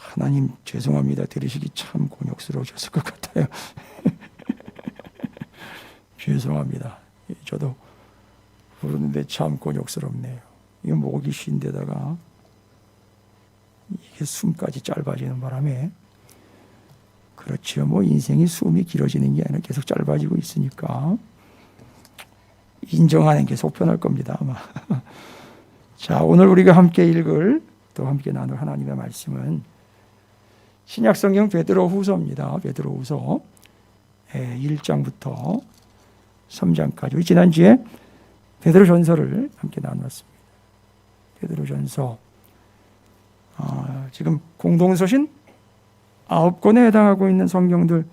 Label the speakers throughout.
Speaker 1: 하나님 죄송합니다. 들으시기 참 곤욕스러우셨을 것 같아요. 죄송합니다. 저도 부르는데 참 곤욕스럽네요. 이게 목이 쉰데다가 이게 숨까지 짧아지는 바람에, 그렇죠. 뭐 인생이 숨이 길어지는 게 아니라 계속 짧아지고 있으니까 인정하는 게 속편할 겁니다, 아마. 자, 오늘 우리가 함께 읽을, 또 함께 나눌 하나님의 말씀은 신약성경 베드로후서입니다. 베드로후서 1장부터 3장까지. 지난주에 베드로전서를 함께 나누었습니다. 베드로전서 지금 공동서신 9권에 해당하고 있는 성경들,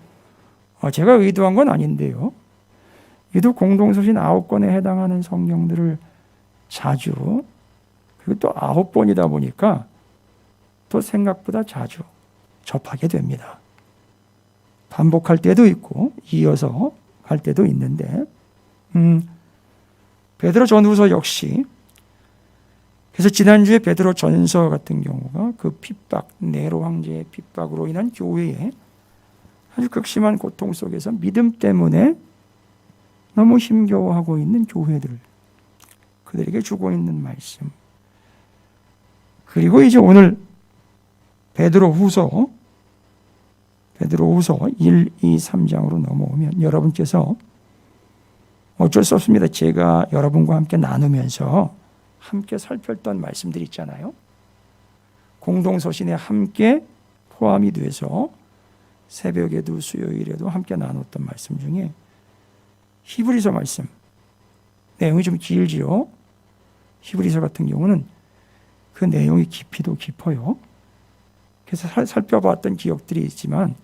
Speaker 1: 제가 의도한 건 아닌데요, 이도 공동서신 9권에 해당하는 성경들을 자주, 그리고 또 9번이다 보니까 또 생각보다 자주 접하게 됩니다. 반복할 때도 있고 이어서 할 때도 있는데, 베드로전후서 역시, 그래서 지난주에 베드로전서 같은 경우가 그 핍박, 네로 황제의 핍박으로 인한 교회에 아주 극심한 고통 속에서 믿음 때문에 너무 힘겨워하고 있는 교회들, 그들에게 주고 있는 말씀. 그리고 이제 오늘 베드로후서 1, 2, 3장으로 넘어오면 여러분께서 어쩔 수 없습니다. 제가 여러분과 함께 나누면서 함께 살폈던 말씀들 있잖아요. 공동서신에 함께 포함이 돼서 새벽에도 수요일에도 함께 나눴던 말씀 중에 히브리서 말씀, 내용이 좀 길지요. 히브리서 같은 경우는 그 내용이 깊이도 깊어요. 그래서 살펴봤던 기억들이 있지만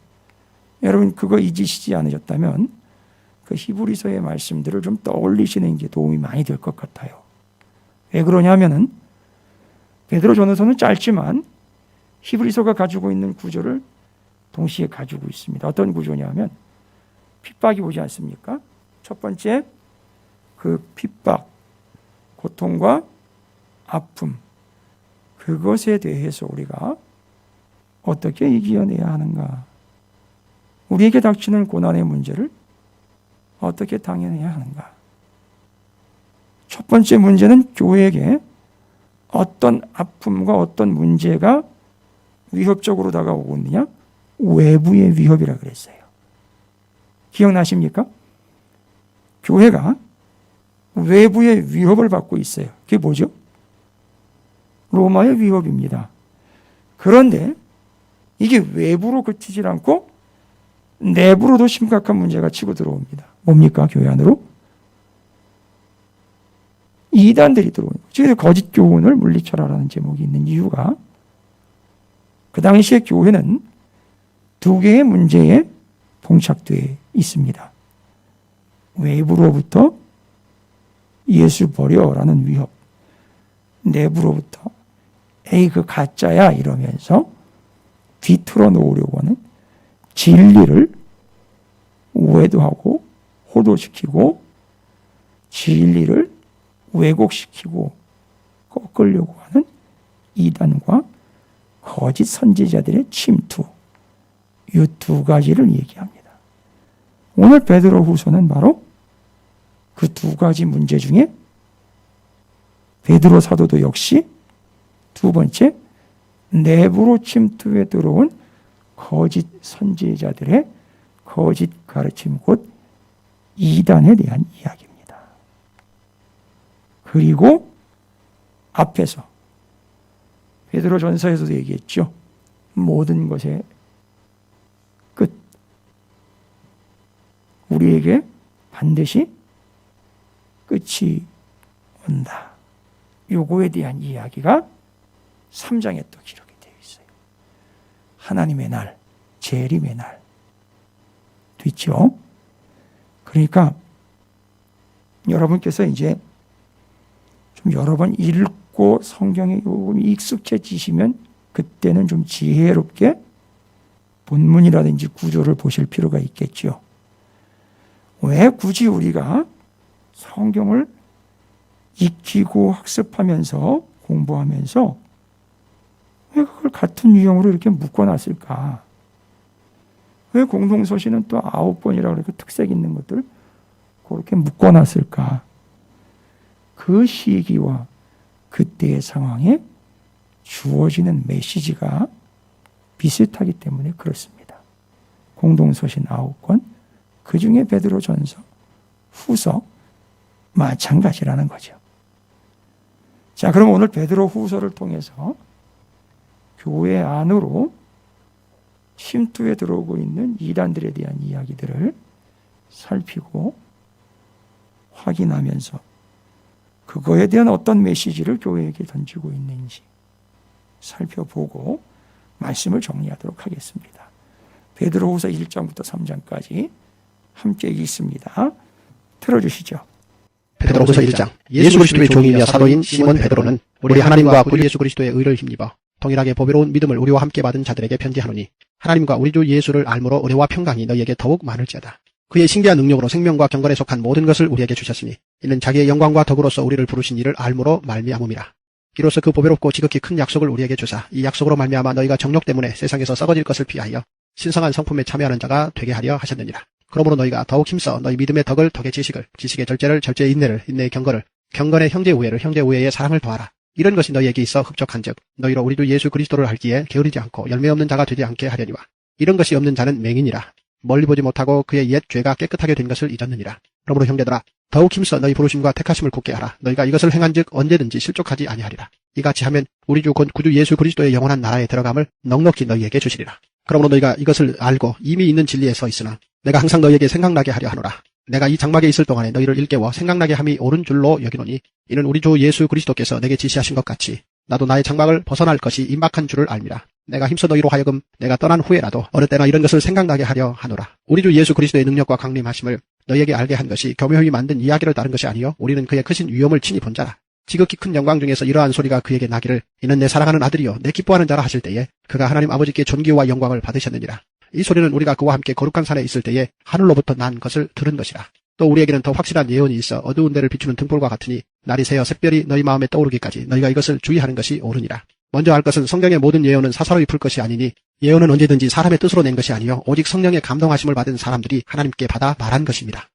Speaker 1: 여러분 그거 잊으시지 않으셨다면 그 히브리서의 말씀들을 좀 떠올리시는 게 도움이 많이 될 것 같아요. 왜 그러냐면은 베드로전서는 짧지만 히브리서가 가지고 있는 구조를 동시에 가지고 있습니다. 어떤 구조냐면 핍박이 오지 않습니까? 첫 번째, 그 핍박, 고통과 아픔, 그것에 대해서 우리가 어떻게 이겨내야 하는가, 우리에게 닥치는 고난의 문제를 어떻게 당해내야 하는가. 첫 번째 문제는 교회에게 어떤 아픔과 어떤 문제가 위협적으로 다가오고 있느냐? 외부의 위협이라 그랬어요. 기억나십니까? 교회가 외부의 위협을 받고 있어요. 그게 뭐죠? 로마의 위협입니다. 그런데 이게 외부로 그치질 않고 내부로도 심각한 문제가 치고 들어옵니다. 뭡니까? 교회 안으로? 이단들이 들어오는 거죠. 그래서 거짓 교훈을 물리쳐라라는 제목이 있는 이유가, 그 당시에 교회는 두 개의 문제에 봉착되어 있습니다. 외부로부터 예수 버려라는 위협, 내부로부터 에이 그 가짜야 이러면서 뒤틀어 놓으려고 하는 진리를 오해도하고 호도시키고 진리를 왜곡시키고 꺾으려고 하는 이단과 거짓 선지자들의 침투, 이 두 가지를 얘기합니다. 오늘 베드로후서는 바로 그 두 가지 문제 중에 베드로 사도도 역시 두 번째, 내부로 침투해 들어온 거짓 선지자들의 거짓 가르침, 곧 이단에 대한 이야기입니다. 그리고 앞에서 베드로전서에서도 얘기했죠. 모든 것의 끝, 우리에게 반드시 끝이 온다. 요거에 대한 이야기가 3장에 또 기록이 되어 있어요. 하나님의 날, 재림의 날 있죠. 그러니까 여러분께서 이제 좀 여러 번 읽고 성경에 조금 익숙해지시면 그때는 좀 지혜롭게 본문이라든지 구조를 보실 필요가 있겠죠. 왜 굳이 우리가 성경을 익히고 학습하면서 공부하면서 왜 그걸 같은 유형으로 이렇게 묶어놨을까? 왜 공동서신은 또 9번이라고 이렇게 특색 있는 것들 그렇게 묶어놨을까? 그 시기와 그때의 상황에 주어지는 메시지가 비슷하기 때문에 그렇습니다. 공동서신 9권, 그 중에 베드로전서, 후서 마찬가지라는 거죠. 자, 그럼 오늘 베드로 후서를 통해서 교회 안으로 침투해 들어오고 있는 이단들에 대한 이야기들을 살피고 확인하면서 그거에 대한 어떤 메시지를 교회에게 던지고 있는지 살펴보고 말씀을 정리하도록 하겠습니다. 베드로후서 1장부터 3장까지 함께 읽습니다. 틀어주시죠.
Speaker 2: 베드로후서 1장. 예수 그리스도의 종이며 사도인 시몬 베드로는 우리 하나님과 구주 예수 그리스도의 의를 힘입어 동일하게 보배로운 믿음을 우리와 함께 받은 자들에게 편지하노니 하나님과 우리 주 예수를 알므로 은혜와 평강이 너희에게 더욱 많을지어다. 그의 신기한 능력으로 생명과 경건에 속한 모든 것을 우리에게 주셨으니 이는 자기의 영광과 덕으로서 우리를 부르신 이를 알므로 말미암음이라. 이로써 그 보배롭고 지극히 큰 약속을 우리에게 주사 이 약속으로 말미암아 너희가 정욕 때문에 세상에서 썩어질 것을 피하여 신성한 성품에 참여하는 자가 되게 하려 하셨느니라. 그러므로 너희가 더욱 힘써 너희 믿음의 덕을 덕의 지식을, 지식의 절제를, 절제의 인내를, 인내의 경건을, 경건의 형제 우애를, 형제 우애의 사랑을 더하라. 이런 것이 너희에게 있어 흡족한즉 너희로 우리 주 예수 그리스도를 알기에 게으르지 않고 열매 없는 자가 되지 않게 하려니와 이런 것이 없는 자는 맹인이라. 멀리 보지 못하고 그의 옛 죄가 깨끗하게 된 것을 잊었느니라. 그러므로 형제들아 더욱 힘써 너희 부르심과 택하심을 굳게 하라. 너희가 이것을 행한즉 언제든지 실족하지 아니하리라. 이같이 하면 우리 주 곧 구주 예수 그리스도의 영원한 나라에 들어감을 넉넉히 너희에게 주시리라. 그러므로 너희가 이것을 알고 이미 있는 진리에 서 있으나 내가 항상 너희에게 생각나게 하려 하노라. 내가 이 장막에 있을 동안에 너희를 일깨워 생각나게 함이 옳은 줄로 여기노니 이는 우리 주 예수 그리스도께서 내게 지시하신 것 같이 나도 나의 장막을 벗어날 것이 임박한 줄을 알미라. 내가 힘써 너희로 하여금 내가 떠난 후에라도 어느 때나 이런 것을 생각나게 하려 하노라. 우리 주 예수 그리스도의 능력과 강림하심을 너희에게 알게 한 것이 교묘히 만든 이야기를 따른 것이 아니요 우리는 그의 크신 위엄을 친히 본 자라. 지극히 큰 영광 중에서 이러한 소리가 그에게 나기를 이는 내 사랑하는 아들이요 내 기뻐하는 자라 하실 때에 그가 하나님 아버지께 존귀와 영광을 받으셨느니라. 이 소리는 우리가 그와 함께 거룩한 산에 있을 때에 하늘로부터 난 것을 들은 것이라. 또 우리에게는 더 확실한 예언이 있어 어두운 데를 비추는 등불과 같으니 날이 새어 샛별이 너희 마음에 떠오르기까지 너희가 이것을 주의하는 것이 옳으니라. 먼저 알 것은 성경의 모든 예언은 사사로이 풀 것이 아니니 예언은 언제든지 사람의 뜻으로 낸 것이 아니요 오직 성령의 감동하심을 받은 사람들이 하나님께 받아 말한 것입니다.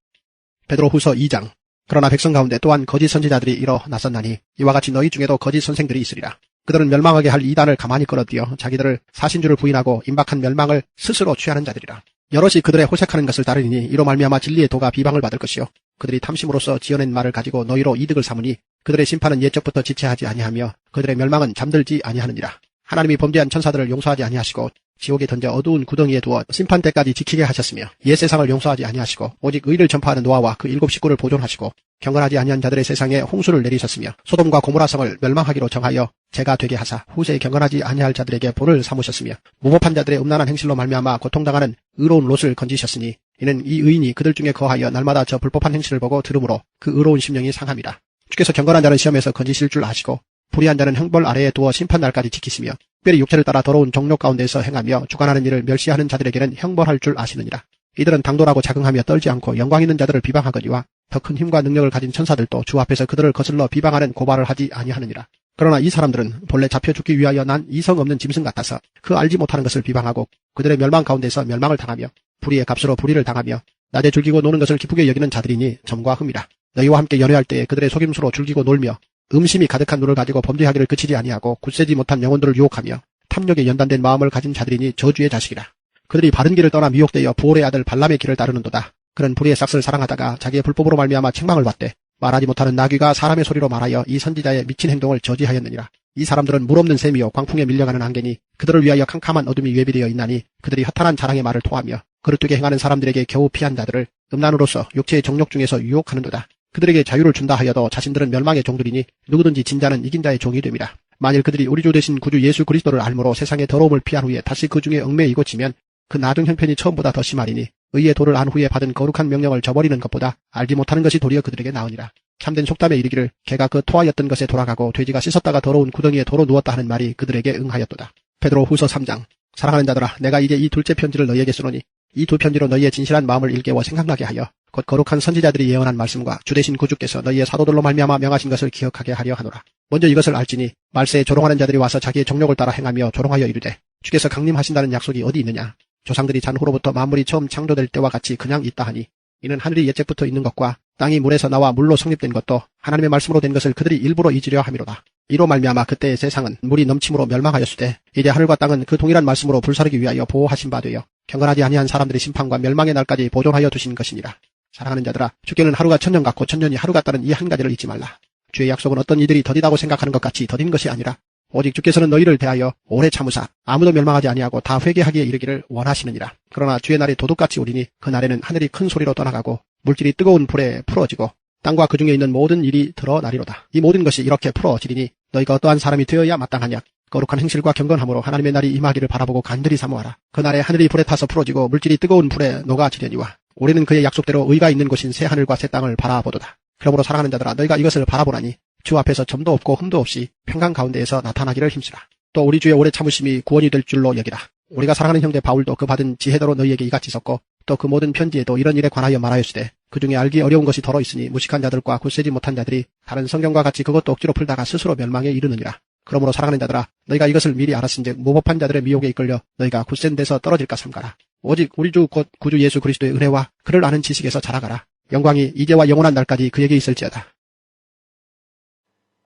Speaker 2: 베드로후서 2장. 그러나 백성 가운데 또한 거짓 선지자들이 일어났었나니 이와 같이 너희 중에도 거짓 선생들이 있으리라. 그들은 멸망하게 할 이단을 가만히 끌어들여 자기들을 사신주를 부인하고 임박한 멸망을 스스로 취하는 자들이라. 여럿이 그들의 호색하는 것을 따르니 이로 말미암아 진리의 도가 비방을 받을 것이요 그들이 탐심으로써 지어낸 말을 가지고 너희로 이득을 삼으니 그들의 심판은 옛적부터 지체하지 아니하며 그들의 멸망은 잠들지 아니하느니라. 하나님이 범죄한 천사들을 용서하지 아니하시고 지옥에 던져 어두운 구덩이에 두어 심판 때까지 지키게 하셨으며 옛 세상을 용서하지 아니하시고 오직 의를 전파하는 노아와 그 7 식구를 보존하시고 경건하지 아니한 자들의 세상에 홍수를 내리셨으며 소돔과 고모라 성을 멸망하기로 정하여 죄가 되게 하사 후세에 경건하지 아니할 자들에게 벌을 삼으셨으며 무법한 자들의 음란한 행실로 말미암아 고통당하는 의로운 롯을 건지셨으니 이는 이 의인이 그들 중에 거하여 날마다 저 불법한 행실을 보고 들으므로 그 의로운 심령이 상함이라. 주께서 경건한 자는 시험에서 건지실 줄 아시고 불의한 자는 형벌 아래에 두어 심판날까지 지키시며 특별히 육체를 따라 더러운 정욕 가운데서 행하며 주관하는 일을 멸시하는 자들에게는 형벌할 줄 아시느니라. 이들은 당돌하고 자긍하며 떨지 않고 영광 있는 자들을 비방하거니와 더 큰 힘과 능력을 가진 천사들도 주 앞에서 그들을 거슬러 비방하는 고발을 하지 아니하느니라. 그러나 이 사람들은 본래 잡혀 죽기 위하여 난 이성 없는 짐승 같아서 그 알지 못하는 것을 비방하고 그들의 멸망 가운데서 멸망을 당하며 불의의 값으로 불의를 당하며 낮에 즐기고 노는 것을 기쁘게 여기는 자들이니 점과 흠이라. 너희와 함께 연회할 때에 그들의 속임수로 즐기고 놀며 음심이 가득한 눈을 가지고 범죄하기를 그치지 아니하고 굳세지 못한 영혼들을 유혹하며 탐욕에 연단된 마음을 가진 자들이니 저주의 자식이라. 그들이 바른 길을 떠나 미혹되어 부올의 아들 발람의 길을 따르는도다. 그는 불의의 싹을 사랑하다가 자기의 불법으로 말미암아 책망을 받되 말하지 못하는 나귀가 사람의 소리로 말하여 이 선지자의 미친 행동을 저지하였느니라. 이 사람들은 물 없는 샘이요 광풍에 밀려가는 안개니 그들을 위하여 캄캄한 어둠이 예비되어 있나니 그들이 허탄한 자랑의 말을 토하며 그릇되게 행하는 사람들에게 겨우 피한 자들을 음란으로서 육체의 정욕 중에서 유혹하는도다. 그들에게 자유를 준다 하여도 자신들은 멸망의 종들이니 누구든지 진 자는 이긴 자의 종이 됨이라. 만일 그들이 우리 주 되신 구주 예수 그리스도를 알므로 세상의 더러움을 피한 후에 다시 그 중에 얽매이고 지면 그 나중 형편이 처음보다 더 심하리니 의의 도를 안 후에 받은 거룩한 명령을 저버리는 것보다 알지 못하는 것이 도리어 그들에게 나으니라. 참된 속담에 이르기를 개가 그 토하였던 것에 돌아가고 돼지가 씻었다가 더러운 구덩이에 도로 누웠다 하는 말이 그들에게 응하였도다. 베드로 후서 3장. 사랑하는 자들아, 내가 이제 이 둘째 편지를 너희에게 쓰노니 이 두 편지로 너희의 진실한 마음을 일깨워 생각나게 하여 곧 거룩한 선지자들이 예언한 말씀과 주되신 구주께서 너희의 사도들로 말미암아 명하신 것을 기억하게 하려 하노라. 먼저 이것을 알지니 말세에 조롱하는 자들이 와서 자기의 정욕을 따라 행하며 조롱하여 이르되 주께서 강림하신다는 약속이 어디 있느냐. 조상들이 잔 후로부터 만물이 처음 창조될 때와 같이 그냥 있다 하니 이는 하늘이 옛적부터 있는 것과 땅이 물에서 나와 물로 성립된 것도 하나님의 말씀으로 된 것을 그들이 일부러 잊으려 함이로다. 이로 말미암아 그때의 세상은 물이 넘침으로 멸망하였으되 이제 하늘과 땅은 그 동일한 말씀으로 불사르기 위하여 보호하신 바 되어 경건하지 아니한 사람들의 심판과 멸망의 날까지 보존하여 두신 것이니라. 사랑하는 자들아, 주께는 하루가 천년 같고 천년이 하루 같다는 이 한 가지를 잊지 말라. 주의 약속은 어떤 이들이 더디다고 생각하는 것 같이 더딘 것이 아니라 오직 주께서는 너희를 대하여 오래 참으사 아무도 멸망하지 아니하고 다 회개하기에 이르기를 원하시느니라. 그러나 주의 날이 도둑같이 오리니 그 날에는 하늘이 큰 소리로 떠나가고 물질이 뜨거운 불에 풀어지고 땅과 그 중에 있는 모든 일이 드러나리로다. 이 모든 것이 이렇게 풀어지리니 너희가 어떠한 사람이 되어야 마땅하냐. 거룩한 행실과 경건함으로 하나님의 날이 임하기를 바라보고 간절히 사모하라. 그 날에 하늘이 불에 타서 풀어지고 물질이 뜨거운 불에 녹아지려니와 우리는 그의 약속대로 의가 있는 곳인 새 하늘과 새 땅을 바라보도다. 그러므로 사랑하는 자들아, 너희가 이것을 바라보라니 주 앞에서 점도 없고 흠도 없이 평강 가운데에서 나타나기를 힘쓰라. 또 우리 주의 오래 참으심이 구원이 될 줄로 여기라. 우리가 사랑하는 형제 바울도 그 받은 지혜대로 너희에게 이같이 썼고 또 그 모든 편지에도 이런 일에 관하여 말하였으되 그 중에 알기 어려운 것이 더러 있으니 무식한 자들과 굳세지 못한 자들이 다른 성경과 같이 그것도 억지로 풀다가 스스로 멸망에 이르느니라. 그러므로 사랑하는 자들아, 너희가 이것을 미리 알았은즉 무법한 자들의 미혹에 이끌려 너희가 굳센 데서 떨어질까 삼가라. 오직 우리 주 곧 구주 예수 그리스도의 은혜와 그를 아는 지식에서 자라가라. 영광이 이제와 영원한 날까지 그에게 있을지어다.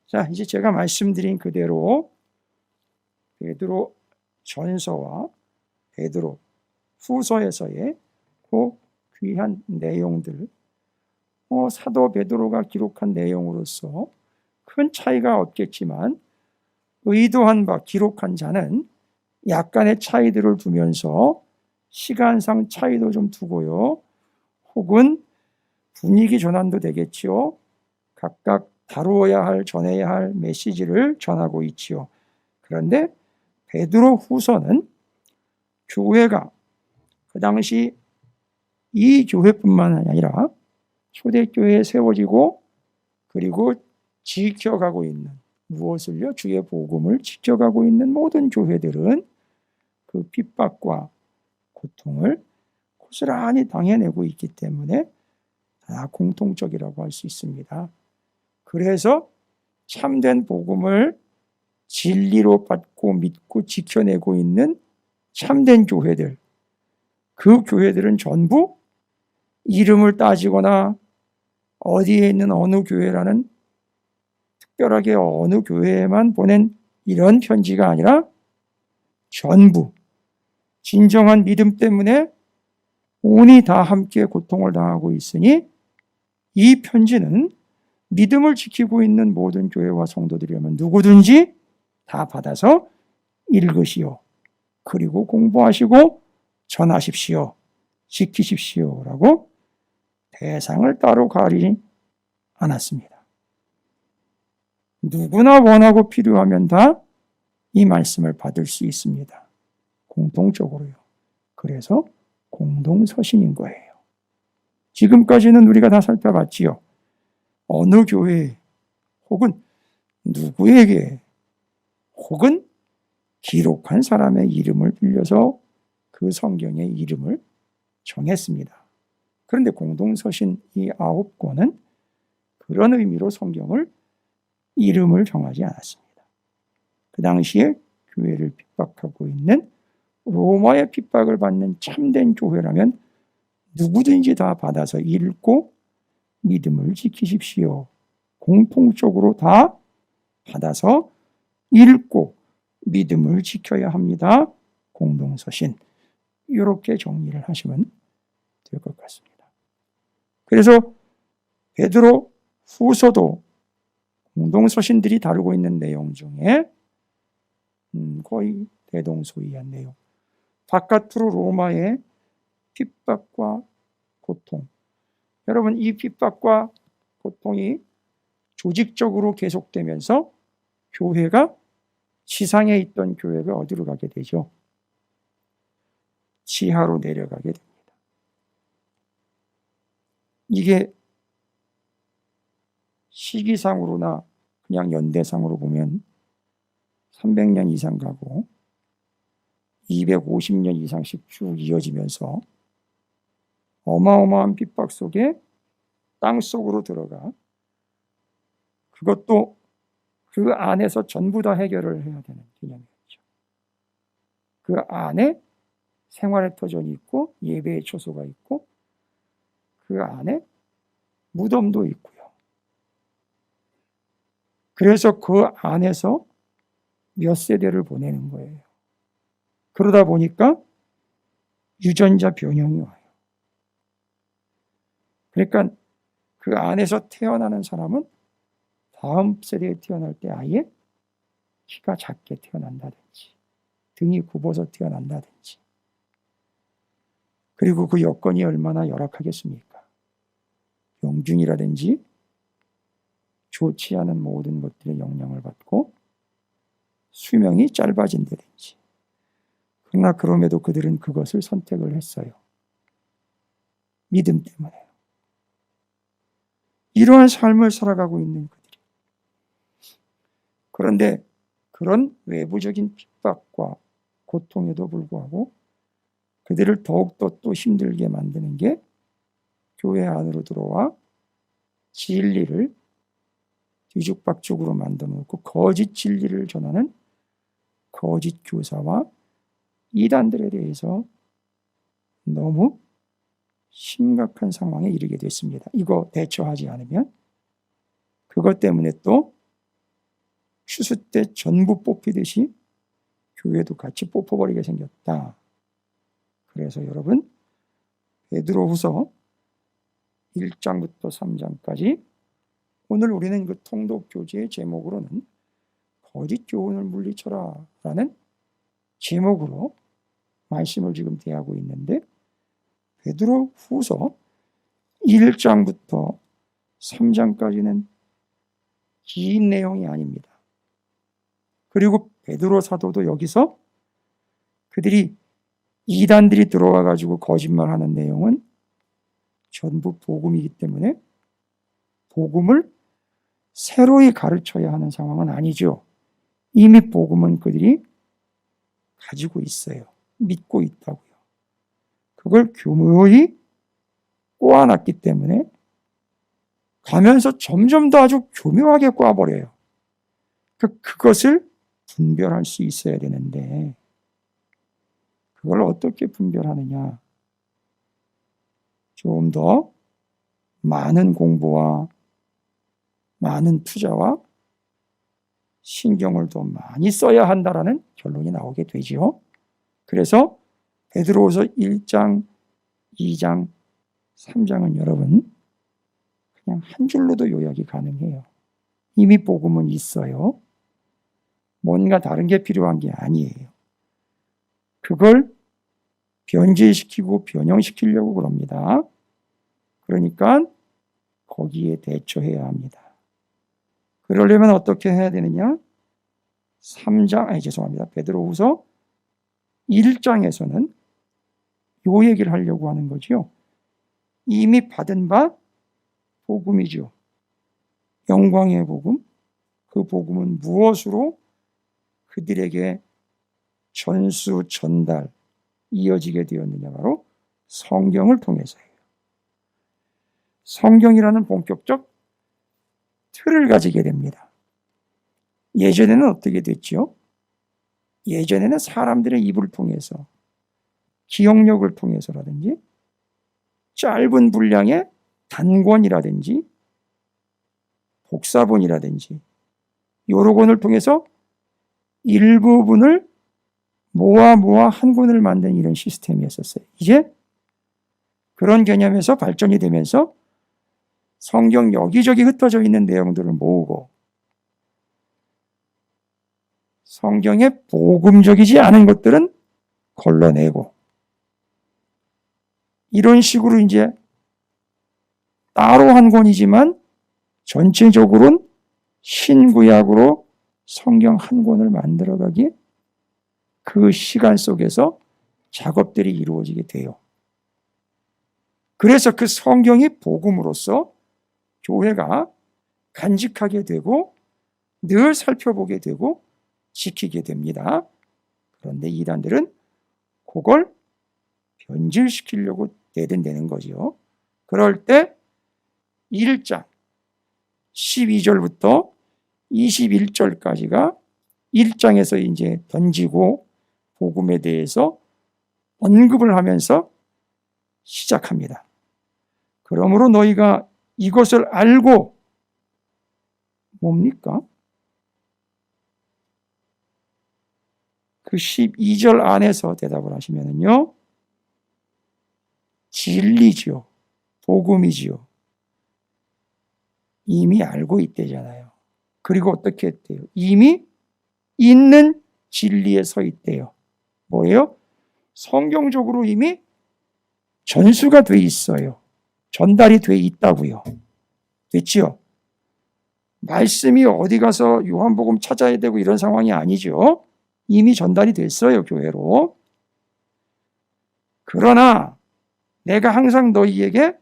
Speaker 1: 자, 이제 제가 말씀드린 그대로 베드로 전서와 베드로 후서에서의 그 귀한 내용들, 사도 베드로가 기록한 내용으로서 큰 차이가 없겠지만 의도한 바 기록한 자는 약간의 차이들을 두면서 시간상 차이도 좀 두고요. 혹은 분위기 전환도 되겠지요. 각각 다루어야 할, 전해야 할 메시지를 전하고 있지요. 그런데 베드로 후서는 교회가 그 당시 이 교회뿐만 아니라 초대교회에 세워지고 그리고 지켜가고 있는 무엇을요? 주의 복음을 지켜가고 있는 모든 교회들은 그 핍박과 고통을 고스란히 당해내고 있기 때문에 다 공통적이라고 할 수 있습니다. 그래서 참된 복음을 진리로 받고 믿고 지켜내고 있는 참된 교회들, 그 교회들은 전부 이름을 따지거나 어디에 있는 어느 교회라는 특별하게 어느 교회에만 보낸 이런 편지가 아니라 전부 진정한 믿음 때문에 온이 다 함께 고통을 당하고 있으니 이 편지는 믿음을 지키고 있는 모든 교회와 성도들이라면 누구든지 다 받아서 읽으시오. 그리고 공부하시고 전하십시오. 지키십시오. 라고 대상을 따로 가리지 않았습니다. 누구나 원하고 필요하면 다 이 말씀을 받을 수 있습니다. 공통적으로요. 그래서 공동서신인 거예요. 지금까지는 우리가 다 살펴봤지요. 어느 교회 혹은 누구에게 혹은 기록한 사람의 이름을 빌려서 그 성경의 이름을 정했습니다. 그런데 공동서신 이 9권은 그런 의미로 성경을 이름을 정하지 않았습니다. 그 당시에 교회를 핍박하고 있는 로마의 핍박을 받는 참된 교회라면 누구든지 다 받아서 읽고 믿음을 지키십시오. 공통적으로 다 받아서 읽고 믿음을 지켜야 합니다. 공동서신. 이렇게 정리를 하시면 될 것 같습니다. 그래서 베드로 후서도 공동서신들이 다루고 있는 내용 중에 거의 대동소이한 내용. 바깥으로 로마의 핍박과 고통. 여러분, 이 핍박과 고통이 조직적으로 계속되면서 교회가 지상에 있던 교회가 어디로 가게 되죠? 지하로 내려가게 됩니다. 이게 시기상으로나 그냥 연대상으로 보면 300년 이상 가고 250년 이상씩 쭉 이어지면서 어마어마한 핍박 속에 땅 속으로 들어가 그것도 그 안에서 전부 다 해결을 해야 되는 개념이었죠. 그 안에 생활의 터전이 있고 예배의 처소가 있고 그 안에 무덤도 있고요. 그래서 그 안에서 몇 세대를 보내는 거예요. 그러다 보니까 유전자 변형이 와요. 그러니까 그 안에서 태어나는 사람은 다음 세대에 태어날 때 아예 키가 작게 태어난다든지 등이 굽어서 태어난다든지, 그리고 그 여건이 얼마나 열악하겠습니까? 병균이라든지 좋지 않은 모든 것들의 영향을 받고 수명이 짧아진다든지. 그러나 그럼에도 그들은 그것을 선택을 했어요. 믿음 때문에. 이러한 삶을 살아가고 있는 그들이. 그런데 그런 외부적인 핍박과 고통에도 불구하고 그들을 더욱더 또 힘들게 만드는 게 교회 안으로 들어와 진리를 뒤죽박죽으로 만들어 놓고 거짓 진리를 전하는 거짓 교사와 이단들에 대해서 너무 심각한 상황에 이르게 됐습니다. 이거 대처하지 않으면 그것 때문에 또 추수 때 전부 뽑히듯이 교회도 같이 뽑혀버리게 생겼다. 그래서 여러분, 베드로후서 1장부터 3장까지 오늘 우리는 그 통독 교재의 제목으로는 거짓 교훈을 물리쳐라 라는 제목으로 말씀을 지금 대하고 있는데, 베드로후서 1장부터 3장까지는 긴 내용이 아닙니다. 그리고 베드로 사도도 여기서 그들이 이단들이 들어와 가지고 거짓말하는 내용은 전부 복음이기 때문에 복음을 새로이 가르쳐야 하는 상황은 아니죠. 이미 복음은 그들이 가지고 있어요. 믿고 있다고요. 그걸 교묘히 꼬아놨기 때문에 가면서 점점 더 아주 교묘하게 꼬아버려요. 그것을 분별할 수 있어야 되는데 그걸 어떻게 분별하느냐? 좀 더 많은 공부와 많은 투자와 신경을 더 많이 써야 한다라는 결론이 나오게 되지요. 그래서 베드로후서 1장, 2장, 3장은 여러분 그냥 한 줄로도 요약이 가능해요. 이미 복음은 있어요. 뭔가 다른 게 필요한 게 아니에요. 그걸 변질시키고 변형시키려고 그럽니다. 그러니까 거기에 대처해야 합니다. 그러려면 어떻게 해야 되느냐? 베드로후서 1장에서는 요 얘기를 하려고 하는 거죠. 이미 받은 바 복음이죠. 영광의 복음. 그 복음은 무엇으로 그들에게 전수, 전달, 이어지게 되었느냐? 바로 성경을 통해서예요. 성경이라는 본격적 틀을 가지게 됩니다. 예전에는 어떻게 됐죠? 예전에는 사람들의 입을 통해서, 기억력을 통해서라든지 짧은 분량의 단권이라든지 복사본이라든지 여러 권을 통해서 일부분을 모아 한 권을 만든 이런 시스템이었었어요. 이제 그런 개념에서 발전이 되면서 성경 여기저기 흩어져 있는 내용들을 모으고 성경에 복음적이지 않은 것들은 걸러내고 이런 식으로 이제 따로 한 권이지만 전체적으로는 신구약으로 성경 한 권을 만들어가기 그 시간 속에서 작업들이 이루어지게 돼요. 그래서 그 성경이 복음으로서 교회가 간직하게 되고 늘 살펴보게 되고 지키게 됩니다. 그런데 이단들은 그걸 변질시키려고 내든대는 거죠. 그럴 때 1장 12절부터 21절까지가 1장에서 이제 던지고 복음에 대해서 언급을 하면서 시작합니다. 그러므로 너희가 이것을 알고 뭡니까? 그 12절 안에서 대답을 하시면요. 진리지요. 복음이지요. 이미 알고 있대잖아요. 그리고 어떻게 했대요? 이미 있는 진리에 서 있대요. 뭐예요? 성경적으로 이미 전수가 돼 있어요. 전달이 돼 있다고요. 됐지요? 말씀이 어디 가서 요한복음 찾아야 되고 이런 상황이 아니죠. 이미 전달이 됐어요, 교회로. 그러나 내가 항상 너희에게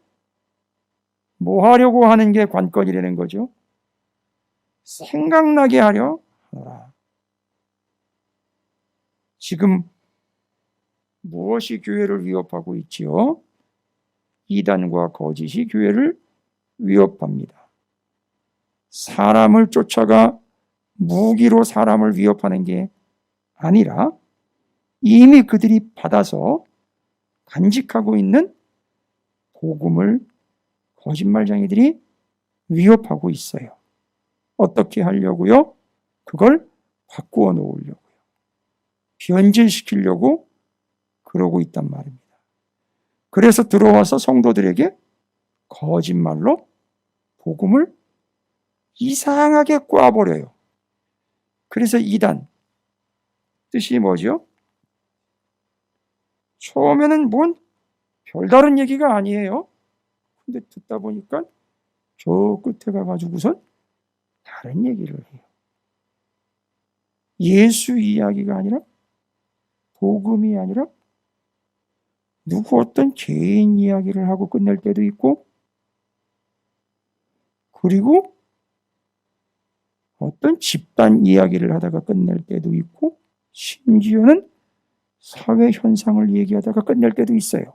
Speaker 1: 뭐 하려고 하는 게 관건이라는 거죠. 생각나게 하려 하노라. 지금 무엇이 교회를 위협하고 있지요? 이단과 거짓이 교회를 위협합니다. 사람을 쫓아가 무기로 사람을 위협하는 게 아니라 이미 그들이 받아서 간직하고 있는 복음을 거짓말쟁이들이 위협하고 있어요. 어떻게 하려고요? 그걸 바꾸어 놓으려고요. 변질시키려고 그러고 있단 말입니다. 그래서 들어와서 성도들에게 거짓말로 복음을 이상하게 꽈버려요. 그래서 이단, 뜻이 뭐죠? 처음에는 뭔 별다른 얘기가 아니에요. 근데 듣다 보니까 저 끝에 가가지고선 다른 얘기를 해요. 예수 이야기가 아니라, 복음이 아니라 누구 어떤 개인 이야기를 하고 끝낼 때도 있고, 그리고 어떤 집단 이야기를 하다가 끝낼 때도 있고, 심지어는 사회 현상을 얘기하다가 끝낼 때도 있어요.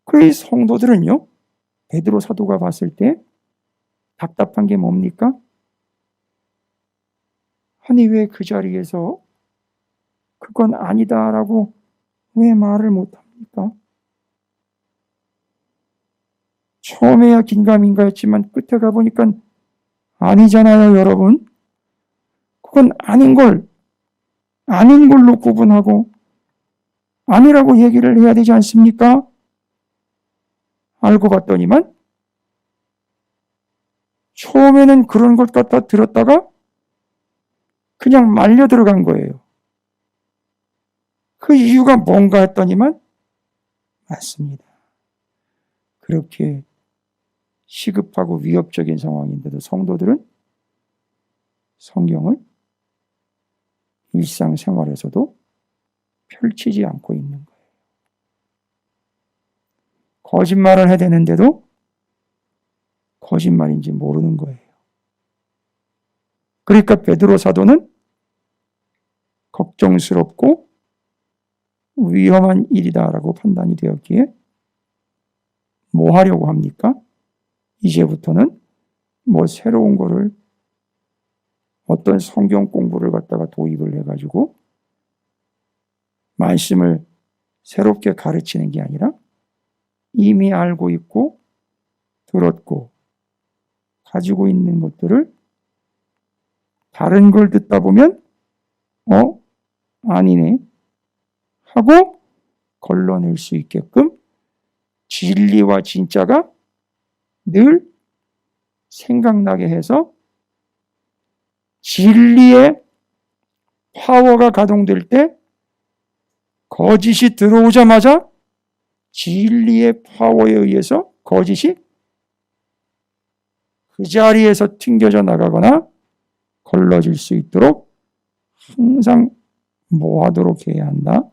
Speaker 1: 그래서 성도들은요, 베드로 사도가 봤을 때 답답한 게 뭡니까? 아니 왜 그 자리에서 그건 아니다라고 왜 말을 못합니까? 처음에야 긴가민가 했지만 끝에 가보니까 아니잖아요, 여러분. 그건 아닌 걸로 구분하고 아니라고 얘기를 해야 되지 않습니까? 알고 봤더니만 처음에는 그런 것 갖다 들었다가 그냥 말려 들어간 거예요. 그 이유가 뭔가 했더니만 맞습니다. 그렇게 시급하고 위협적인 상황인데도 성도들은 성경을 일상생활에서도 펼치지 않고 있는 거예요. 거짓말을 해대는데도 거짓말인지 모르는 거예요. 그러니까 베드로 사도는 걱정스럽고 위험한 일이다라고 판단이 되었기에 뭐 하려고 합니까? 이제부터는 뭐 새로운 거를 어떤 성경 공부를 갖다가 도입을 해가지고 말씀을 새롭게 가르치는 게 아니라 이미 알고 있고 들었고 가지고 있는 것들을 다른 걸 듣다 보면 아니네 하고 걸러낼 수 있게끔 진리와 진짜가 늘 생각나게 해서 진리의 파워가 가동될 때 거짓이 들어오자마자 진리의 파워에 의해서 거짓이 그 자리에서 튕겨져 나가거나 걸러질 수 있도록 항상 뭐 하도록 해야 한다?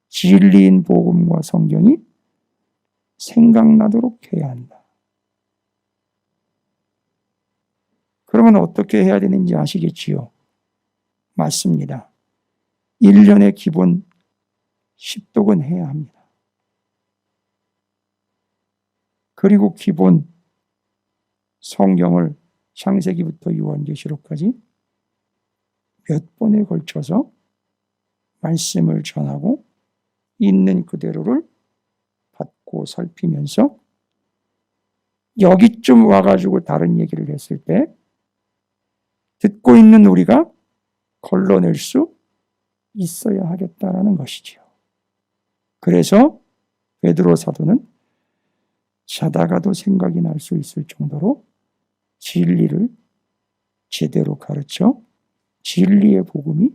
Speaker 1: 진리인 복음과 성경이 생각나도록 해야 한다. 그러면 어떻게 해야 되는지 아시겠지요? 맞습니다. 1년의 기본 10독은 해야 합니다. 그리고 기본 성경을 창세기부터 요한계시록까지 몇 번에 걸쳐서 말씀을 전하고 있는 그대로를 받고 살피면서 여기쯤 와가지고 다른 얘기를 했을 때 듣고 있는 우리가 걸러낼 수 있어야 하겠다라는 것이지요. 그래서 베드로 사도는 자다가도 생각이 날 수 있을 정도로 진리를 제대로 가르쳐 진리의 복음이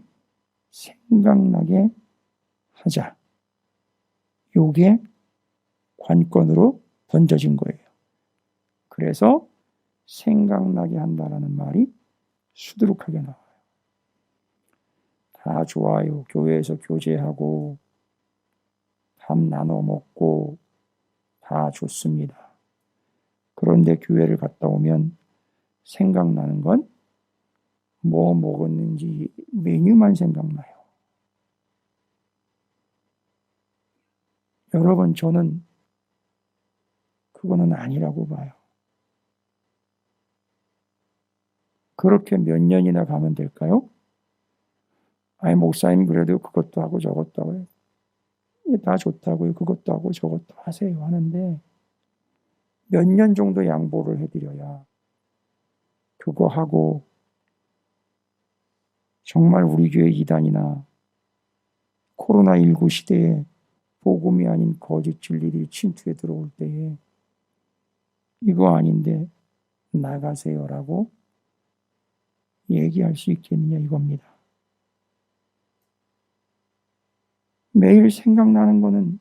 Speaker 1: 생각나게 하자. 요게 관건으로 던져진 거예요. 그래서 생각나게 한다라는 말이 수두룩하게 나와요. 다 좋아요. 교회에서 교제하고 밥 나눠 먹고 다 좋습니다. 그런데 교회를 갔다 오면 생각나는 건 뭐 먹었는지 메뉴만 생각나요. 여러분, 저는 그거는 아니라고 봐요. 그렇게 몇 년이나 가면 될까요? 아니, 목사님 그래도 그것도 하고 저것도 하고 다 좋다고요. 그것도 하고 저것도 하세요 하는데 몇 년 정도 양보를 해드려야 그거 하고 정말 우리 교회 이단이나 코로나19 시대에 복음이 아닌 거짓 진리들이 침투해 들어올 때에 이거 아닌데 나가세요라고 얘기할 수 있겠느냐 이겁니다. 매일 생각나는 거는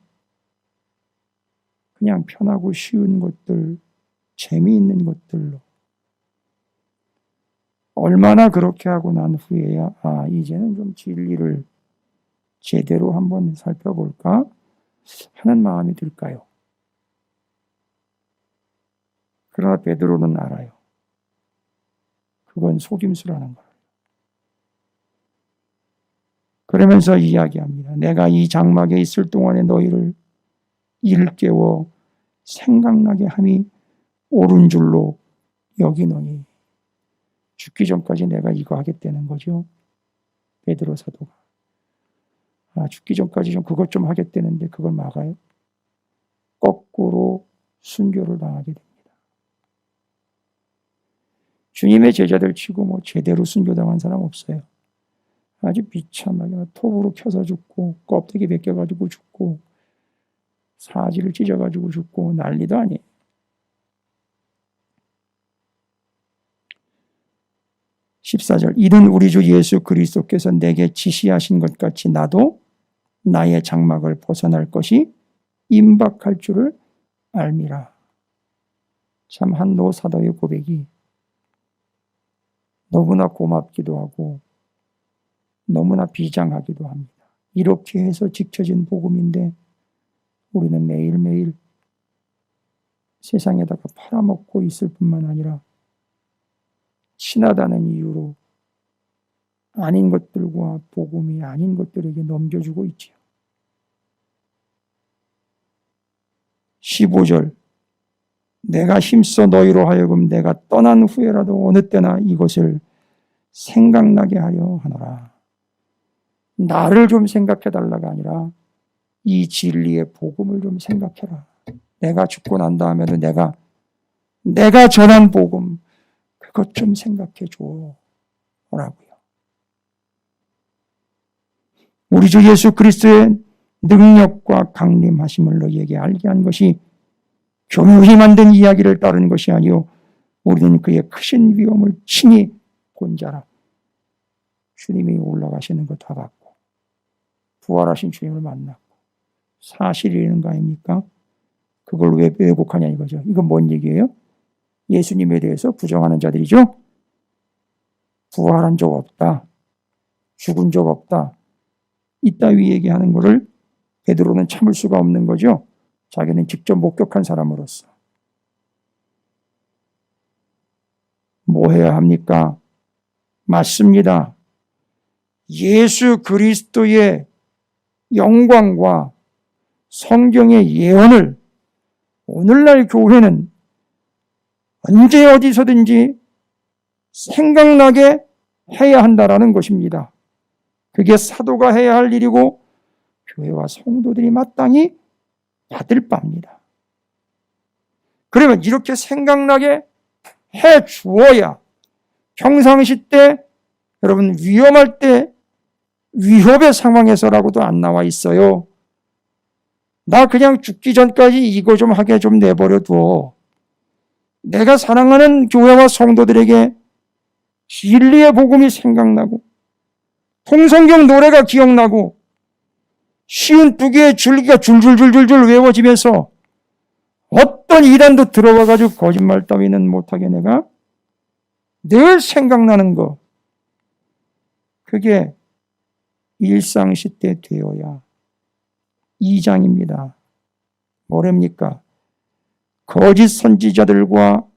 Speaker 1: 그냥 편하고 쉬운 것들, 재미있는 것들로 얼마나 그렇게 하고 난 후에야 이제는 좀 진리를 제대로 한번 살펴볼까 하는 마음이 들까요? 그러나 베드로는 알아요. 그건 속임수라는 걸. 그러면서 이야기합니다. 내가 이 장막에 있을 동안에 너희를 일깨워 생각나게 함이 옳은 줄로 여기노니. 죽기 전까지 내가 이거 하겠다는 거죠. 베드로 사도가. 죽기 전까지 좀 그것 좀 하겠다는데 그걸 막아요. 거꾸로 순교를 당하게 됩니다. 주님의 제자들 치고 뭐 제대로 순교당한 사람 없어요. 아주 비참하게 톱으로 켜서 죽고 껍데기 벗겨가지고 죽고 사지를 찢어가지고 죽고 난리도 아니에요. (14절) 이는 우리 주 예수 그리스도께서 내게 지시하신 것 같이 나도 나의 장막을 벗어날 것이 임박할 줄을 알미라. 참 한노 사도의 고백이 너무나 고맙기도 하고 너무나 비장하기도 합니다. 이렇게 해서 지켜진 복음인데 우리는 매일매일 세상에다가 팔아먹고 있을 뿐만 아니라 친하다는 이유로 아닌 것들과 복음이 아닌 것들에게 넘겨주고 있지요. 15절 내가 힘써 너희로 하여금 내가 떠난 후에라도 어느 때나 이것을 생각나게 하려 하노라. 나를 좀 생각해달라가 아니라 이 진리의 복음을 좀 생각해라. 내가 죽고 난 다음에도 내가 전한 복음 그것 좀 생각해 줘 라고요. 우리 주 예수 그리스도의 능력과 강림하심을 너희에게 알게 한 것이 교묘히 만든 이야기를 따르는 것이 아니요 우리는 그의 크신 위엄을 친히 본 자라. 주님이 올라가시는 거 다 봤고 부활하신 주님을 만났고 사실이라는 거 아닙니까? 그걸 왜 왜곡하냐 이거죠. 이건 뭔 얘기예요? 예수님에 대해서 부정하는 자들이죠. 부활한 적 없다. 죽은 적 없다. 이따위 얘기하는 것을 베드로는 참을 수가 없는 거죠. 자기는 직접 목격한 사람으로서. 뭐 해야 합니까? 맞습니다. 예수 그리스도의 영광과 성경의 예언을 오늘날 교회는 언제 어디서든지 생각나게 해야 한다라는 것입니다. 그게 사도가 해야 할 일이고 교회와 성도들이 마땅히 받을 바입니다. 그러면 이렇게 생각나게 해 주어야 평상시 때 여러분 위험할 때 위협의 상황에서라고도 안 나와 있어요. 나 그냥 죽기 전까지 이거 좀 하게 좀 내버려 두어. 내가 사랑하는 교회와 성도들에게 진리의 복음이 생각나고 통성경 노래가 기억나고 쉬운 두 개의 줄기가 줄줄줄줄줄 외워지면서 어떤 이단도 들어와가지고 거짓말 따위는 못하게 내가 늘 생각나는 거, 그게 일상시대 되어야 2장입니다. 뭐랍니까? 거짓 선지자들과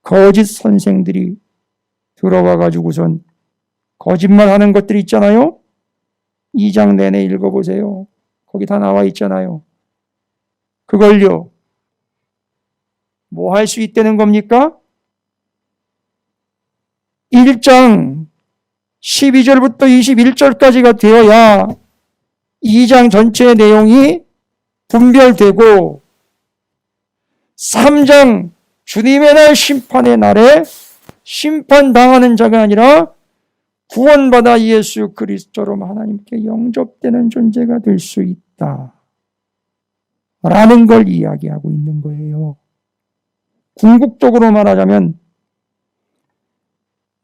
Speaker 1: 거짓 선생들이 들어와가지고선 거짓말하는 것들이 있잖아요. 2장 내내 읽어보세요. 거기 다 나와 있잖아요. 그걸요, 뭐 할 수 있다는 겁니까? 1장 12절부터 21절까지가 되어야 2장 전체의 내용이 분별되고 3장 주님의 날 심판의 날에 심판당하는 자가 아니라 구원받아 예수 그리스도로 하나님께 영접되는 존재가 될 수 있다 라는 걸 이야기하고 있는 거예요. 궁극적으로 말하자면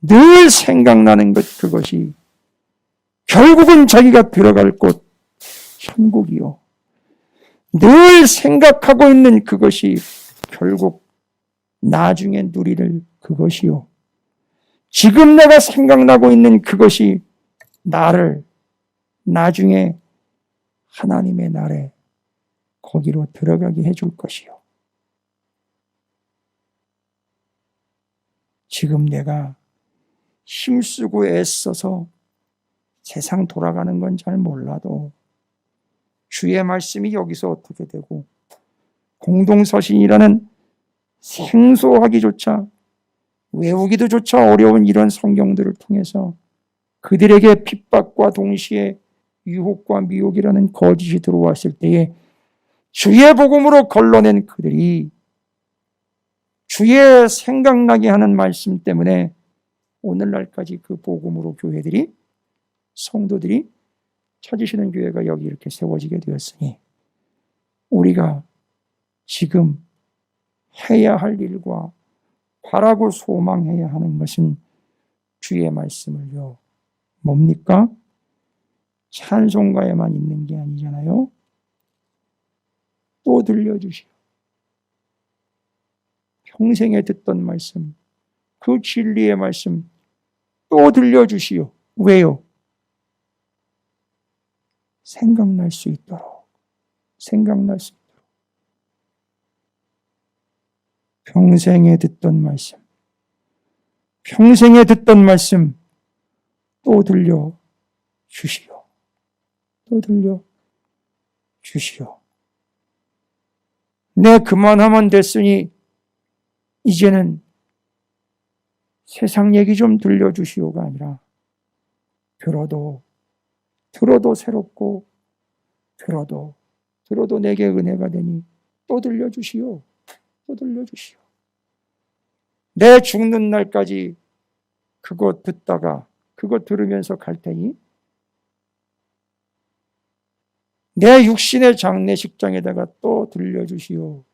Speaker 1: 늘 생각나는 것, 그것이 결국은 자기가 들어갈 곳 천국이요. 늘 생각하고 있는 그것이 결국 나중에 누리를 그것이요. 지금 내가 생각나고 있는 그것이 나를 나중에 하나님의 날에 거기로 들어가게 해줄 것이요. 지금 내가 힘쓰고 애써서 세상 돌아가는 건 잘 몰라도 주의 말씀이 여기서 어떻게 되고 공동서신이라는 생소하기조차 외우기도 조차 어려운 이런 성경들을 통해서 그들에게 핍박과 동시에 유혹과 미혹이라는 거짓이 들어왔을 때에 주의 복음으로 걸러낸 그들이 주의 생각나게 하는 말씀 때문에 오늘날까지 그 복음으로 교회들이 성도들이 찾으시는 교회가 여기 이렇게 세워지게 되었으니 우리가 지금 해야 할 일과 바라고 소망해야 하는 것은 주의 말씀을요. 뭡니까? 찬송가에만 있는 게 아니잖아요. 또 들려주시오. 평생에 듣던 말씀, 그 진리의 말씀 또 들려주시오. 왜요? 생각날 수 있도록. 생각날 수 있도록. 평생에 듣던 말씀, 평생에 듣던 말씀 또 들려주시오. 또 들려주시오. 내 그만하면 됐으니 이제는 세상 얘기 좀 들려주시오가 아니라 들어도 새롭고 들어도 내게 은혜가 되니 또 들려주시오. 또 들려주시오. 내 죽는 날까지 그거 듣다가 그거 들으면서 갈 테니 내 육신의 장례식장에다가 또 들려주시오.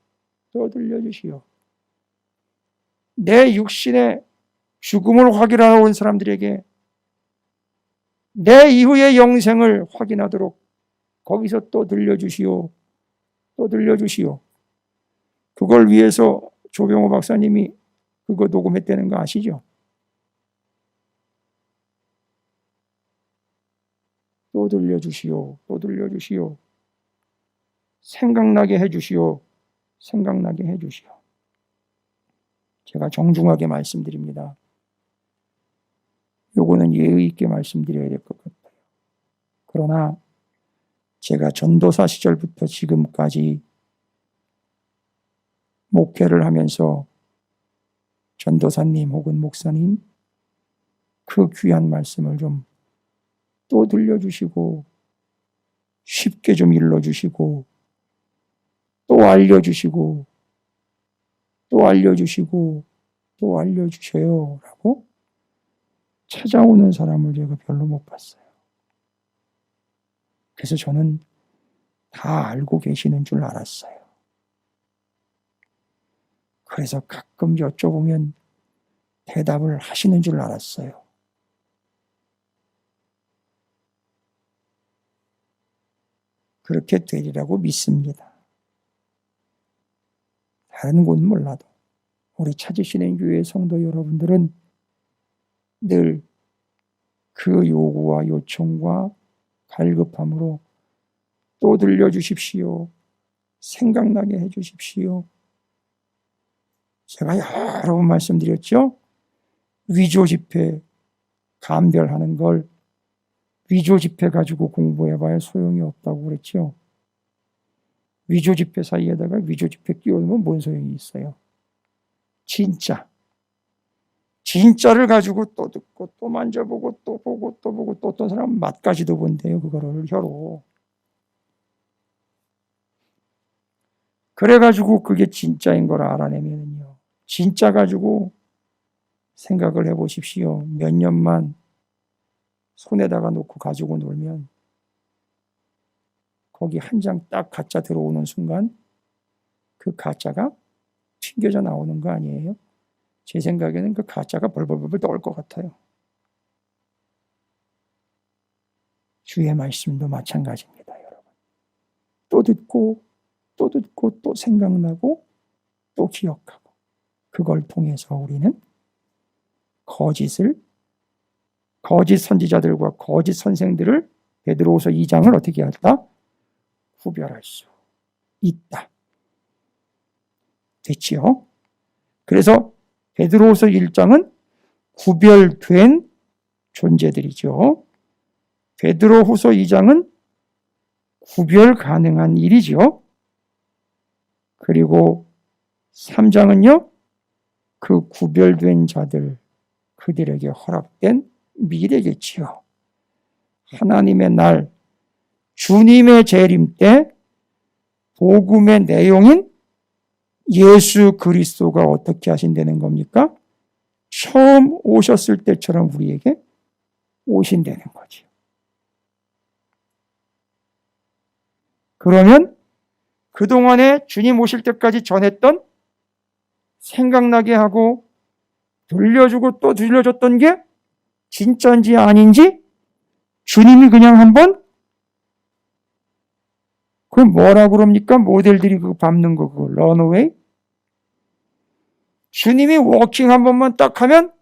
Speaker 1: 또 들려주시오. 내 육신의 죽음을 확인하러 온 사람들에게 내 이후의 영생을 확인하도록 거기서 또 들려주시오. 또 들려주시오. 그걸 위해서 조병호 박사님이 그거 녹음했다는 거 아시죠? 또 들려주시오. 또 들려주시오. 생각나게 해주시오. 생각나게 해주시오. 제가 정중하게 말씀드립니다. 요거는 예의 있게 말씀드려야 될 것 같아요. 그러나 제가 전도사 시절부터 지금까지 목회를 하면서 전도사님 혹은 목사님, 그 귀한 말씀을 좀 또 들려주시고 쉽게 좀 일러주시고 또 알려주시고 또 알려주시고 또 알려주셔요 라고 찾아오는 사람을 제가 별로 못 봤어요. 그래서 저는 다 알고 계시는 줄 알았어요. 그래서 가끔 여쭤보면 대답을 하시는 줄 알았어요. 그렇게 되리라고 믿습니다. 다른 곳은 몰라도 우리 찾으시는 교회 성도 여러분들은 늘 그 요구와 요청과 갈급함으로 또 들려주십시오. 생각나게 해주십시오. 제가 여러 번 말씀드렸죠? 위조 지폐 감별하는 걸 위조 지폐 가지고 공부해봐야 소용이 없다고 그랬죠. 위조 지폐 사이에다가 위조 지폐 끼워놓으면 뭔 소용이 있어요. 진짜를 가지고 또 듣고 또 만져보고 또 보고 또 보고 또 어떤 사람은 맛까지도 본대요. 그거를 혀로. 그래가지고 그게 진짜인 걸 알아내면요. 진짜 가지고 생각을 해보십시오. 몇 년만 손에다가 놓고 가지고 놀면 거기 한 장 딱 가짜 들어오는 순간 그 가짜가 튕겨져 나오는 거 아니에요? 제 생각에는 그 가짜가 벌벌벌 떠올 것 같아요. 주의 말씀도 마찬가지입니다, 여러분. 또 듣고 또 듣고 또 생각나고 또 기억하고 그걸 통해서 우리는 거짓 선지자들과 거짓 선생들을 베드로후서 2장을 어떻게 할까? 구별할 수 있다. 됐지요? 그래서 베드로후서 1장은 구별된 존재들이죠. 베드로후서 2장은 구별 가능한 일이죠. 그리고 3장은요. 그 구별된 자들, 그들에게 허락된 미래겠지요. 하나님의 날, 주님의 재림 때 복음의 내용인 예수 그리스도가 어떻게 하신다는 겁니까? 처음 오셨을 때처럼 우리에게 오신다는 거죠. 그러면 그동안에 주님 오실 때까지 전했던 생각나게 하고 들려주고 또 들려줬던 게 진짜인지 아닌지 주님이 그냥 한번 그 뭐라 그럽니까? 모델들이 그거 밟는 거 그거 런어웨이? 주님이 워킹 한 번만 딱 하면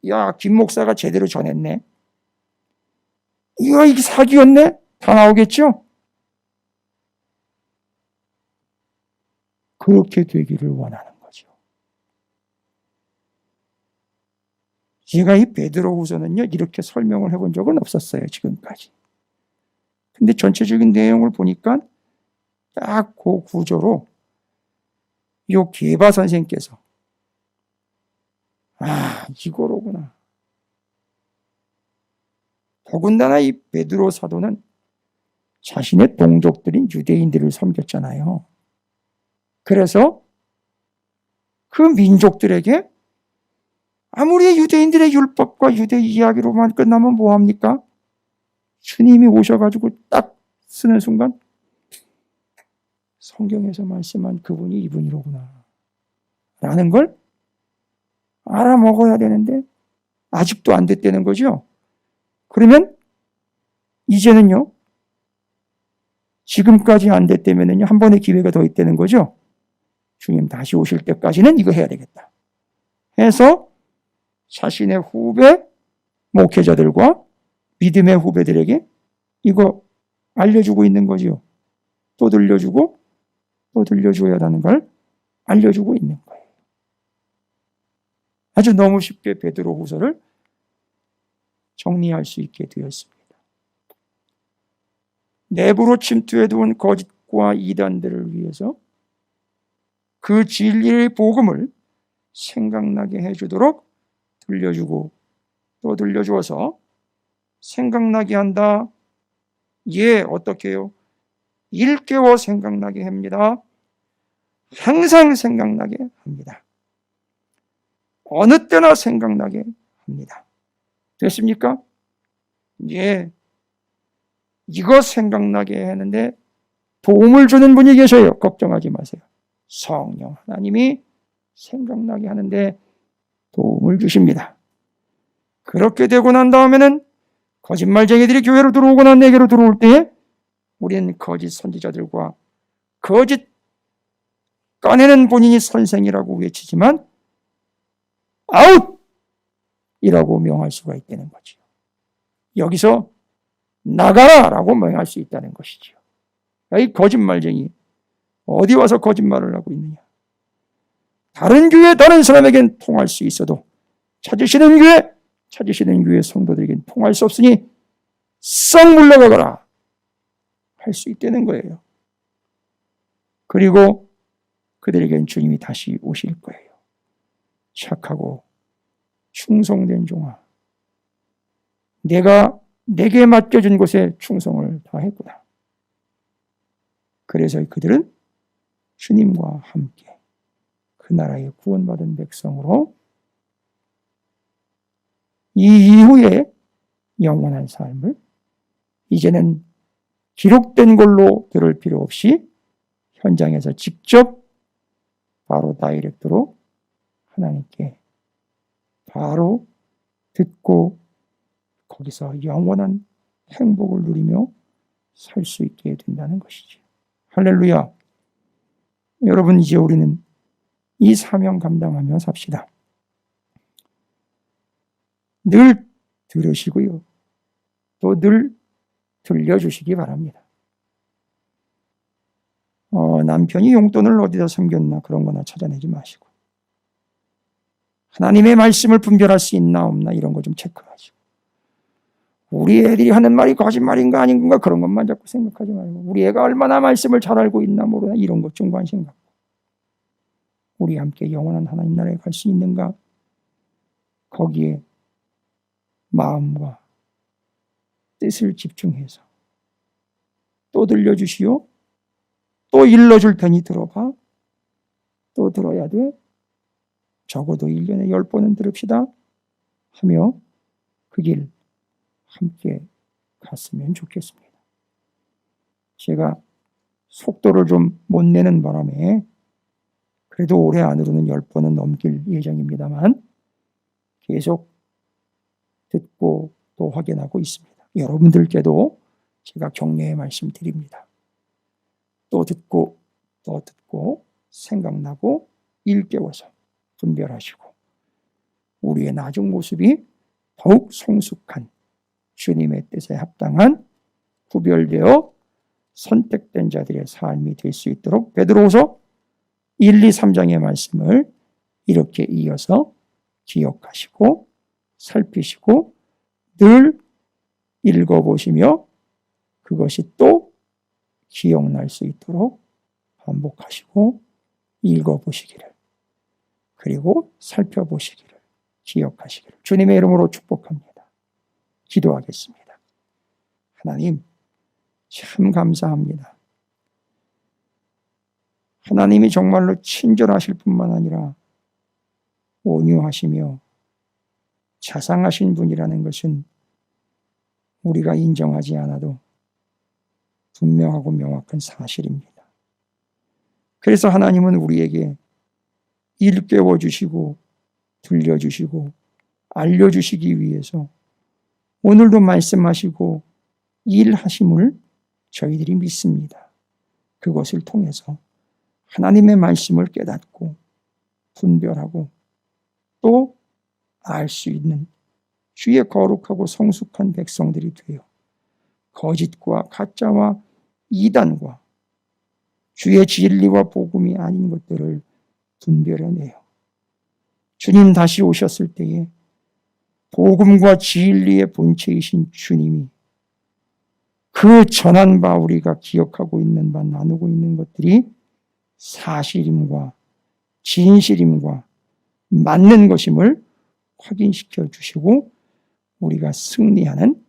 Speaker 1: 야, 김 목사가 제대로 전했네. 이게 사기였네? 다 나오겠죠? 그렇게 되기를 원하는 거죠. 제가 이 베드로후서는요 이렇게 설명을 해본 적은 없었어요 지금까지. 근데 전체적인 내용을 보니까 딱 그 구조로 요 게바 선생께서 이거로구나. 더군다나 이 베드로 사도는 자신의 동족들인 유대인들을 섬겼잖아요. 그래서 그 민족들에게 아무리 유대인들의 율법과 유대 이야기로만 끝나면 뭐합니까? 주님이 오셔가지고 딱 쓰는 순간 성경에서 말씀한 그분이 이분이로구나 라는 걸 알아먹어야 되는데 아직도 안 됐다는 거죠. 그러면 이제는요 지금까지 안 됐다면요 한 번의 기회가 더 있다는 거죠. 주님 다시 오실 때까지는 이거 해야 되겠다 해서 자신의 후배 목회자들과 믿음의 후배들에게 이거 알려주고 있는 거죠. 또 들려주고 또 들려줘야 하는 걸 알려주고 있는 거예요. 아주 너무 쉽게 베드로후서를 정리할 수 있게 되었습니다. 내부로 침투해 들어온 거짓과 이단들을 위해서 그 진리의 복음을 생각나게 해주도록 들려주고 또 들려주어서 생각나게 한다. 예, 어떻게 해요? 일깨워 생각나게 합니다. 항상 생각나게 합니다. 어느 때나 생각나게 합니다. 됐습니까? 예. 이거 생각나게 하는데 도움을 주는 분이 계셔요. 걱정하지 마세요. 성령 하나님이 생각나게 하는데 도움을 주십니다. 그렇게 되고 난 다음에는 거짓말쟁이들이 교회로 들어오거나 내게로 들어올 때에 우리는 거짓 선지자들과 거짓 꺼내는 본인이 선생이라고 외치지만 아웃! 이라고 명할 수가 있다는 거죠. 여기서 나가라! 라고 명할 수 있다는 것이죠. 이 거짓말쟁이 어디 와서 거짓말을 하고 있느냐. 다른 교회 다른 사람에겐 통할 수 있어도 찾으시는 교회 성도들에겐 통할 수 없으니 썩 물러가거라 할 수 있다는 거예요. 그리고 그들에겐 주님이 다시 오실 거예요. 착하고 충성된 종아, 내가 내게 맡겨준 곳에 충성을 다했구나. 그래서 그들은 주님과 함께 그 나라의 구원받은 백성으로 이 이후에 영원한 삶을 이제는 기록된 걸로 들을 필요 없이 현장에서 직접 바로 다이렉트로 하나님께 바로 듣고 거기서 영원한 행복을 누리며 살 수 있게 된다는 것이죠. 할렐루야. 여러분, 이제 우리는 이 사명 감당하며 삽시다. 늘 들으시고요. 또 늘 들려주시기 바랍니다. 남편이 용돈을 어디다 숨겼나 그런 거나 찾아내지 마시고 하나님의 말씀을 분별할 수 있나 없나 이런 거 좀 체크하시고 우리 애들이 하는 말이 거짓말인가 아닌가 그런 것만 자꾸 생각하지 말고 우리 애가 얼마나 말씀을 잘 알고 있나 모르나 이런 것 좀 관심 갖고 우리 함께 영원한 하나님 나라에 갈 수 있는가 거기에 마음과 뜻을 집중해서 또 들려주시오. 또 일러줄 테니 들어봐. 또 들어야 돼. 적어도 1년에 10번은 들읍시다. 하며 그 길 함께 갔으면 좋겠습니다. 제가 속도를 좀 못 내는 바람에 그래도 올해 안으로는 10번은 넘길 예정입니다만 계속 듣고 또 확인하고 있습니다. 여러분들께도 제가 격려의 말씀 드립니다. 또 듣고 생각나고 일깨워서 분별하시고 우리의 나중 모습이 더욱 성숙한 주님의 뜻에 합당한 구별되어 선택된 자들의 삶이 될 수 있도록 베드로후서 1, 2, 3장의 말씀을 이렇게 이어서 기억하시고 살피시고 늘 읽어보시며 그것이 또 기억날 수 있도록 반복하시고 읽어보시기를 그리고 살펴보시기를 기억하시기를 주님의 이름으로 축복합니다. 기도하겠습니다. 하나님 참 감사합니다. 하나님이 정말로 친절하실 뿐만 아니라 온유하시며 자상하신 분이라는 것은 우리가 인정하지 않아도 분명하고 명확한 사실입니다. 그래서 하나님은 우리에게 일깨워 주시고 들려주시고 알려주시기 위해서 오늘도 말씀하시고 일하심을 저희들이 믿습니다. 그것을 통해서 하나님의 말씀을 깨닫고 분별하고 또 알 수 있는 주의 거룩하고 성숙한 백성들이 되어 거짓과 가짜와 이단과 주의 진리와 복음이 아닌 것들을 분별해내요. 주님 다시 오셨을 때에 복음과 진리의 본체이신 주님이 그 전한 바 우리가 기억하고 있는 바 나누고 있는 것들이 사실임과 진실임과 맞는 것임을 확인시켜 주시고 우리가 승리하는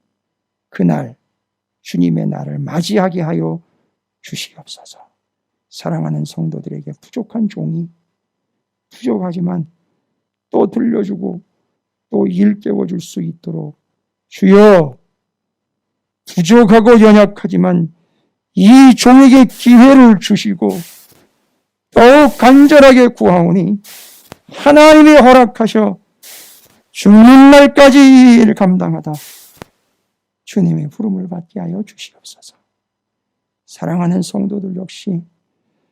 Speaker 1: 그날 주님의 날을 맞이하게 하여 주시옵소서. 사랑하는 성도들에게 부족한 종이 부족하지만 또 들려주고 또 일깨워줄 수 있도록 주여 부족하고 연약하지만 이 종에게 기회를 주시고 더욱 간절하게 구하오니 하나님이 허락하셔 죽는 날까지 이 일을 감당하다 주님의 부름을 받게 하여 주시옵소서. 사랑하는 성도들 역시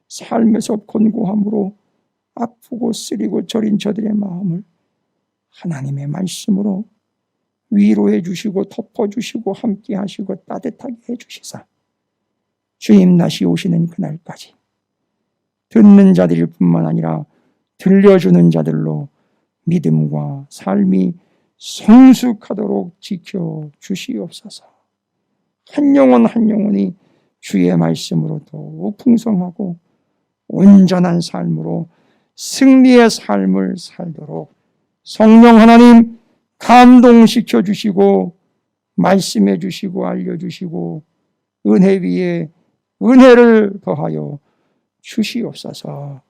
Speaker 1: 삶에서 곤고함으로 아프고 쓰리고 저린 저들의 마음을 하나님의 말씀으로 위로해 주시고 덮어주시고 함께 하시고 따뜻하게 해주시사 주님 다시 오시는 그날까지 듣는 자들일 뿐만 아니라 들려주는 자들로 믿음과 삶이 성숙하도록 지켜 주시옵소서. 한 영혼 한 영혼이 주의 말씀으로 더욱 풍성하고 온전한 삶으로 승리의 삶을 살도록 성령 하나님 감동시켜 주시고 말씀해 주시고 알려주시고 은혜 위에 은혜를 더하여 주시옵소서.